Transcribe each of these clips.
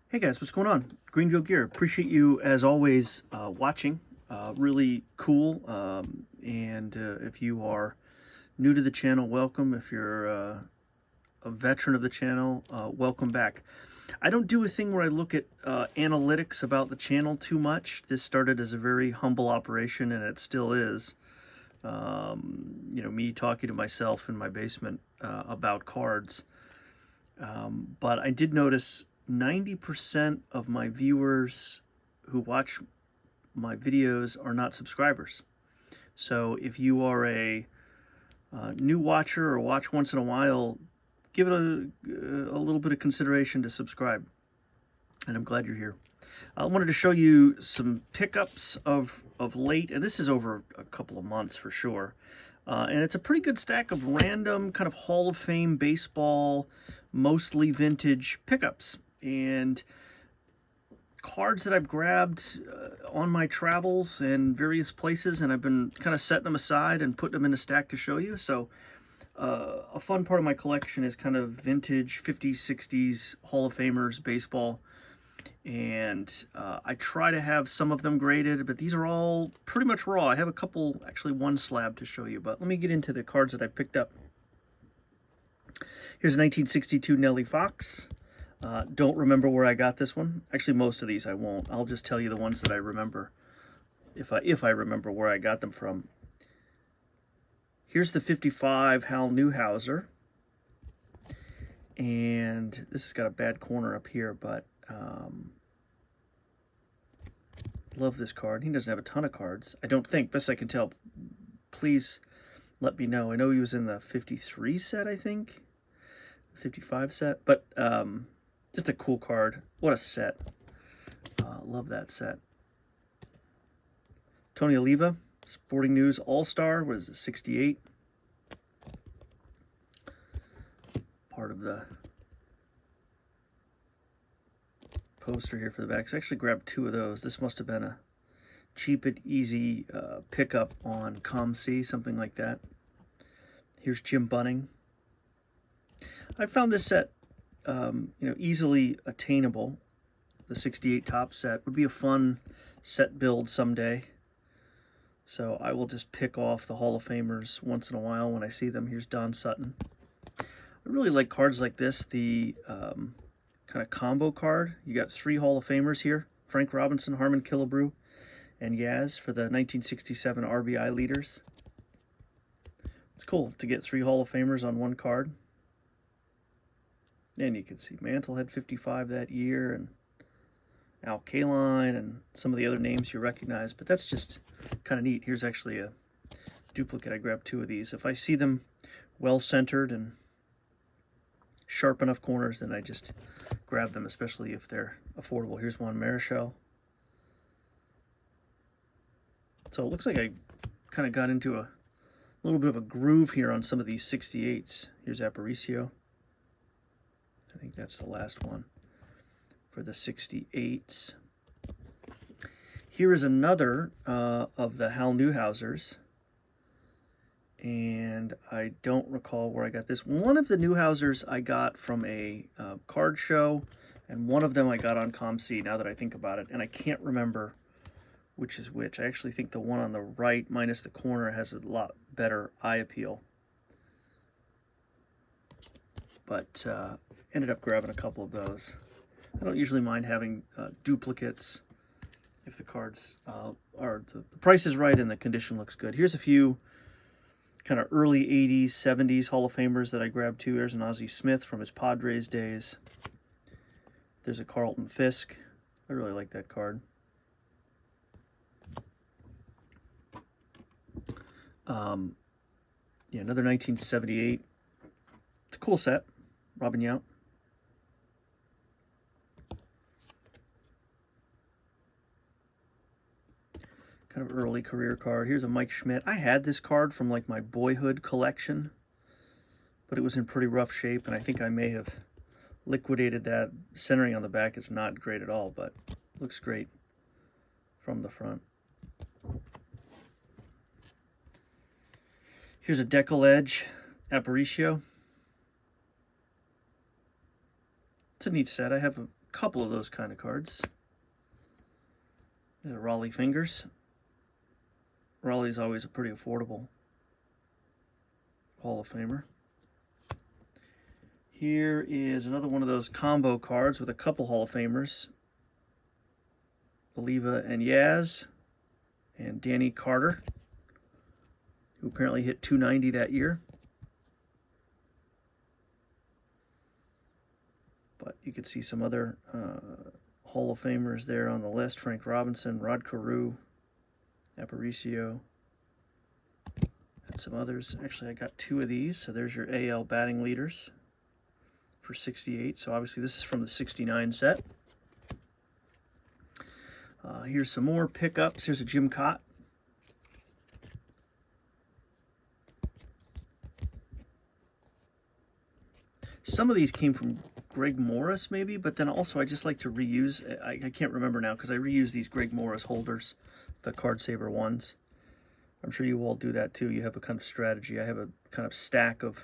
Hey guys, what's going on? Greenville Gear. Appreciate you as always watching. Really cool. And if you are new to the channel, welcome. If you're a veteran of the channel, welcome back. I don't do a thing where I look at analytics about the channel too much. This started as a very humble operation, and it still is. Me talking to myself in my basement about cards. But I did notice 90% of my viewers who watch my videos are not subscribers. So if you are a new watcher or watch once in a while, give it a little bit of consideration to subscribe. And I'm glad you're here. I wanted to show you some pickups of late, and this is over a couple of months for sure. And it's a pretty good stack of random kind of Hall of Fame baseball, mostly vintage pickups. And cards that I've grabbed on my travels and various places, and I've been kind of setting them aside and putting them in a stack to show you. So a fun part of my collection is kind of vintage 50s, 60s Hall of Famers baseball. And I try to have some of them graded, but these are all pretty much raw. I have a couple, actually one slab to show you, but let me get into the cards that I picked up. Here's a 1962 Nellie Fox. Don't remember where I got this one. Actually, most of these I won't. I'll just tell you the ones that I remember, if I remember where I got them from. Here's the 55 Hal Newhouser. And this has got a bad corner up here, but love this card. He doesn't have a ton of cards, I don't think, best I can tell. Please let me know. I know he was in the 53 set, I think, 55 set, but just a cool card. What a set. Love that set. Tony Oliva, Sporting News All-Star, what is it, 68? Part of the poster here for the back. So I actually grabbed two of those. This must have been a cheap and easy pickup on ComC, something like that. Here's Jim Bunning. I found this set easily attainable. The 68 top set would be a fun set build someday. So I will just pick off the Hall of Famers once in a while when I see them. Here's Don Sutton. I really like cards like this, the kind of combo card. You got three Hall of Famers here: Frank Robinson, Harmon Killebrew, and Yaz for the 1967 RBI leaders. It's cool to get three Hall of Famers on one card. And you can see Mantle had 55 that year, and Al Kaline, and some of the other names you recognize, but that's just kind of neat. Here's actually a duplicate. I grabbed two of these. If I see them well centered and sharp enough corners, then I just grab them, especially if they're affordable. Here's Juan Marichal. So it looks like I kind of got into a little bit of a groove here on some of these 68s. Here's Aparicio. I think that's the last one for the 68s. Here is another of the Hal Newhousers. And I don't recall where I got this. One of the Newhousers I got from a card show, and one of them I got on ComC, now that I think about it. And I can't remember which is which. I actually think the one on the right, minus the corner, has a lot better eye appeal. But ended up grabbing a couple of those. I don't usually mind having duplicates if the cards the price is right and the condition looks good. Here's a few kind of early 80s, 70s Hall of Famers that I grabbed too. There's an Ozzie Smith from his Padres days. There's a Carlton Fisk. I really like that card. Yeah, another 1978. It's a cool set. Robin Yount. Kind of early career card. Here's a Mike Schmidt. I had this card from like my boyhood collection, but it was in pretty rough shape, and I think I may have liquidated that. Centering on the back is not great at all, but looks great from the front. Here's a Decal Edge Aparicio. It's a neat set. I have a couple of those kind of cards. The Raleigh Fingers. Raleigh's always a pretty affordable Hall of Famer. Here is another one of those combo cards with a couple Hall of Famers. Oliva and Yaz and Danny Carter, who apparently hit 290 that year. But you could see some other Hall of Famers there on the list. Frank Robinson, Rod Carew, Aparicio, and some others. Actually, I got two of these. So there's your AL batting leaders for 68. So obviously this is from the 69 set. Here's some more pickups. Here's a Jim Cott. Some of these came from Greg Morris maybe, but then also I just like to reuse, I can't remember now because I reuse these Greg Morris holders, the Card Saver ones. I'm sure you all do that too. You have a kind of strategy. I have a kind of stack of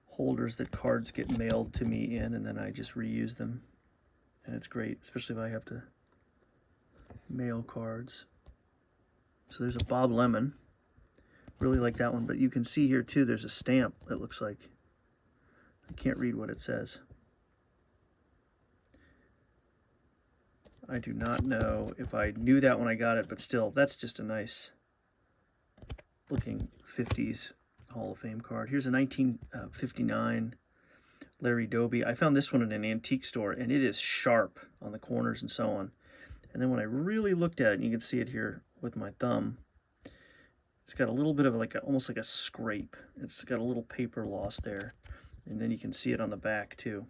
holders that cards get mailed to me in, and then I just reuse them. And it's great, especially if I have to mail cards. So there's a Bob Lemon. Really like that one, but you can see here too there's a stamp that looks like, I can't read what it says. I do not know if I knew that when I got it, but still, that's just a nice looking 50s Hall of Fame card. Here's a 1959 Larry Doby. I found this one in an antique store, and it is sharp on the corners and so on. And then when I really looked at it, and you can see it here with my thumb, it's got a little bit of like almost like a scrape. It's got a little paper loss there. And then you can see it on the back too.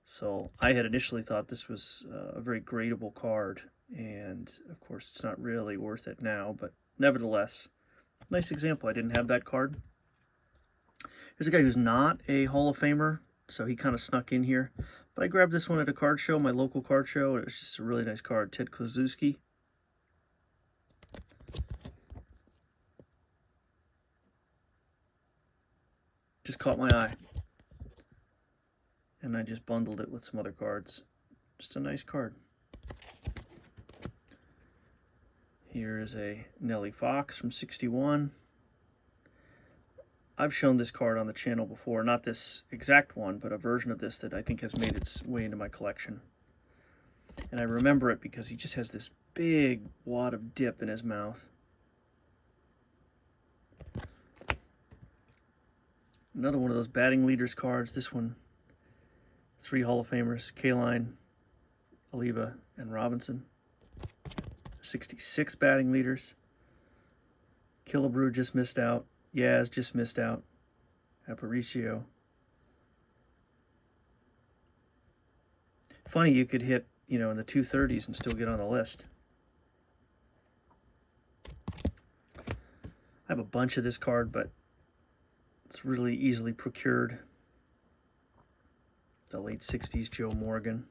So I had initially thought this was a very gradable card, and of course it's not really worth it now, but nevertheless, nice example. I didn't have that card. Here's a guy who's not a Hall of Famer, so he kind of snuck in here. But I grabbed this one at a card show, my local card show, and it was just a really nice card. Ted Kluszewski. Just caught my eye. And I just bundled it with some other cards. Just a nice card. Here is a Nellie Fox from 61. I've shown this card on the channel before, not this exact one, but a version of this that I think has made its way into my collection. And I remember it because he just has this big wad of dip in his mouth. Another one of those batting leaders cards. This one, 3 Hall of Famers, Kaline, Oliva, and Robinson. 66 batting leaders. Killebrew just missed out. Yaz just missed out. Aparicio. Funny, you could hit, you know, in the 230s and still get on the list. I have a bunch of this card, but it's really easily procured. The late 60s Joe Morgan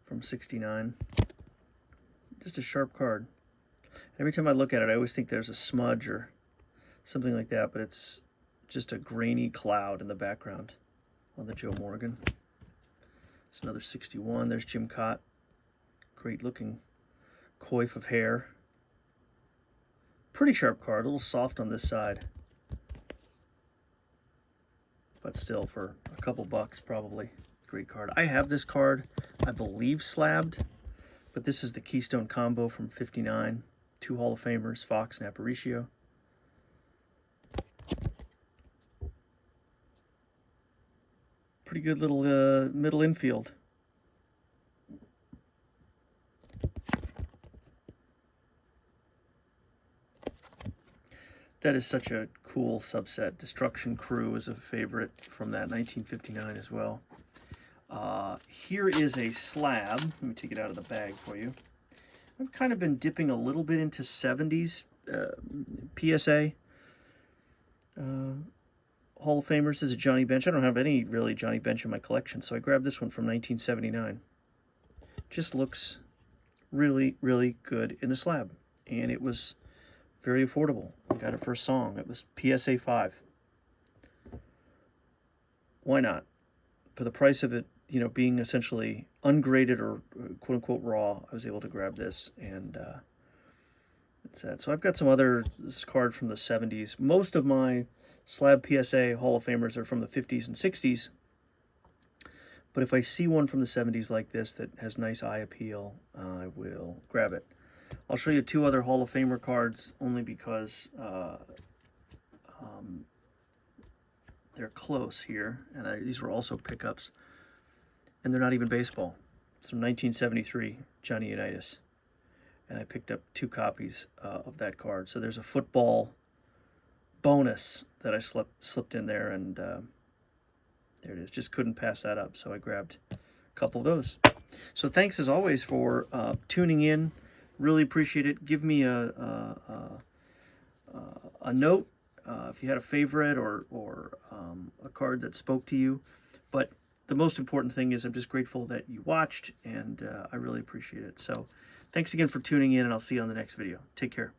from 69. Just a sharp card. Every time I look at it, I always think there's a smudge or something like that, but it's just a grainy cloud in the background on the Joe Morgan. It's another 61. There's Jim Cott. Great looking coif of hair. Pretty sharp card, a little soft on this side. But still, for a couple bucks, probably. Great card. I have this card, I believe, slabbed, but this is the Keystone Combo from 59. 2 Hall of Famers, Fox and Aparicio. Pretty good little middle infield. That is such a cool subset. Destruction Crew is a favorite from that 1959 as well. Here is a slab. Let me take it out of the bag for you. I've kind of been dipping a little bit into 70s PSA Hall of Famers. This is a Johnny Bench. I don't have any really Johnny Bench in my collection, so I grabbed this one from 1979. Just looks really, really good in the slab, and it was very affordable. I got it for a song. It was PSA 5. Why not? for the price of it, you know, being essentially ungraded or quote unquote raw, I was able to grab this, and that's that. So I've got some other cards from the 70s. Most of my slab PSA Hall of Famers are from the 50s and 60s. But if I see one from the 70s like this that has nice eye appeal, I will grab it. I'll show you 2 other Hall of Famer cards only because they're close here, and these were also pickups, and they're not even baseball. It's from 1973, Johnny Unitas, and I picked up 2 copies of that card. So there's a football bonus that I slipped in there, and there it is. Just couldn't pass that up, so I grabbed a couple of those. So thanks as always for tuning in. Really appreciate it. Give me a note if you had a favorite or a card that spoke to you. But the most important thing is I'm just grateful that you watched, and I really appreciate it. So thanks again for tuning in, and I'll see you on the next video. Take care.